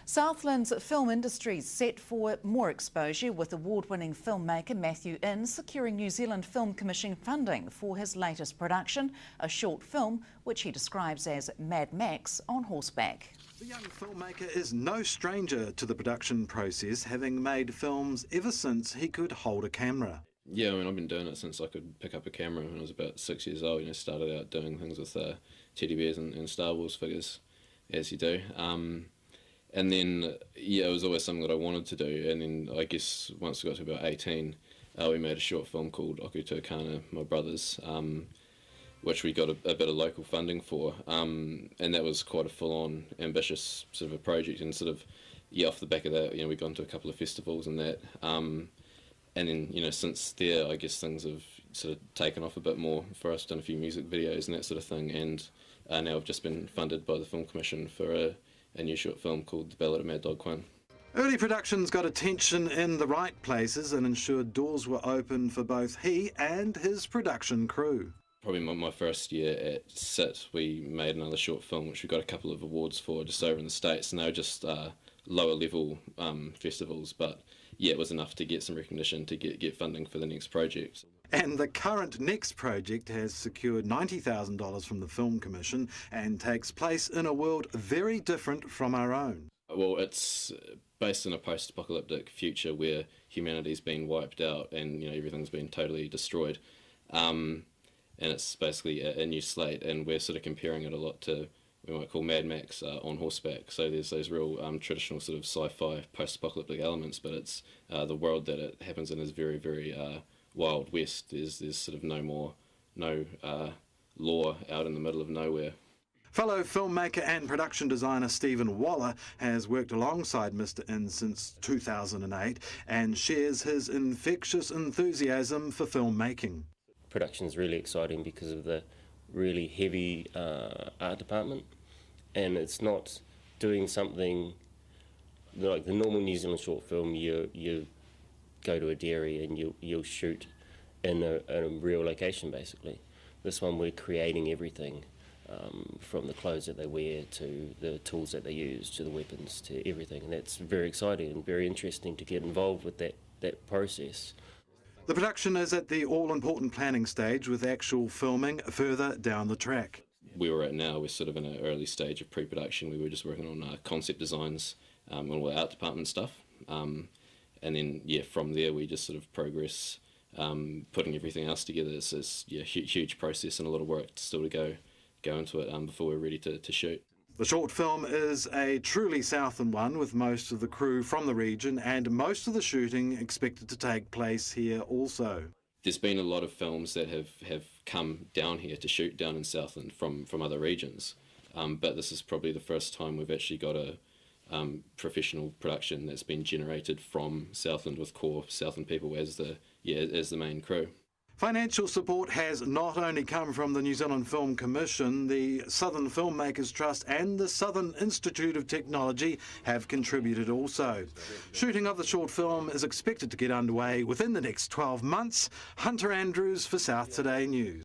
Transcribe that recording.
Southland's film industry is set for more exposure, with award-winning filmmaker Mathew securing New Zealand Film Commission funding for his latest production, a short film which he describes as Mad Max on horseback. The young filmmaker is no stranger to the production process, having made films ever since he could hold a camera. Yeah, I mean, I've been doing it since I could pick up a camera when I was about 6 years old. Started out doing things with teddy bears and Star Wars figures, as you do. And then, yeah, it was always something that I wanted to do. And then I guess once we got to about 18, we made a short film called Oku Tukana, My Brothers, which we got a bit of local funding for. And that was quite a full-on, ambitious sort of a project. And sort of, yeah, off the back of that, we got into a couple of festivals and that. And then, since there, I guess things have sort of taken off a bit more for us, done a few music videos and that sort of thing. And now I've just been funded by the Film Commission for a new short film called The Ballad of Mad Dog Quinn. Early productions got attention in the right places and ensured doors were open for both he and his production crew. Probably my first year at SIT, we made another short film which we got a couple of awards for just over in the States, and they were just lower level festivals, but yeah, it was enough to get some recognition to get funding for the next project. And the current next project has secured $90,000 from the Film Commission and takes place in a world very different from our own. Well, it's based in a post-apocalyptic future where humanity's been wiped out and everything's been totally destroyed. And it's basically a new slate, and we're sort of comparing it a lot to we might call Mad Max on horseback. So there's those real traditional sort of sci-fi post-apocalyptic elements, but it's the world that it happens in is very, very Wild West. There's sort of no law out in the middle of nowhere. Fellow filmmaker and production designer Stephen Waller has worked alongside Mr. In since 2008 and shares his infectious enthusiasm for filmmaking. Production is really exciting because of the really heavy art department, and it's not doing something like the normal New Zealand short film. You go to a dairy and you'll shoot in a real location, basically. This one we're creating everything, from the clothes that they wear to the tools that they use to the weapons to everything, and that's very exciting and very interesting to get involved with that process. The production is at the all-important planning stage, with actual filming further down the track. Where we're at now, we're sort of in an early stage of pre-production. We were just working on concept designs and all the art department stuff. And then, yeah, from there we just sort of progress, putting everything else together. It's a huge process and a lot of work still to go into it before we're ready to shoot. The short film is a truly Southland one, with most of the crew from the region and most of the shooting expected to take place here also. There's been a lot of films that have come down here to shoot down in Southland from other regions, but this is probably the first time we've actually got a professional production that's been generated from Southland, with core Southland people as the main crew. Financial support has not only come from the New Zealand Film Commission, the Southern Filmmakers Trust and the Southern Institute of Technology have contributed also. Shooting of the short film is expected to get underway within the next 12 months. Hunter Andrews for South Today News.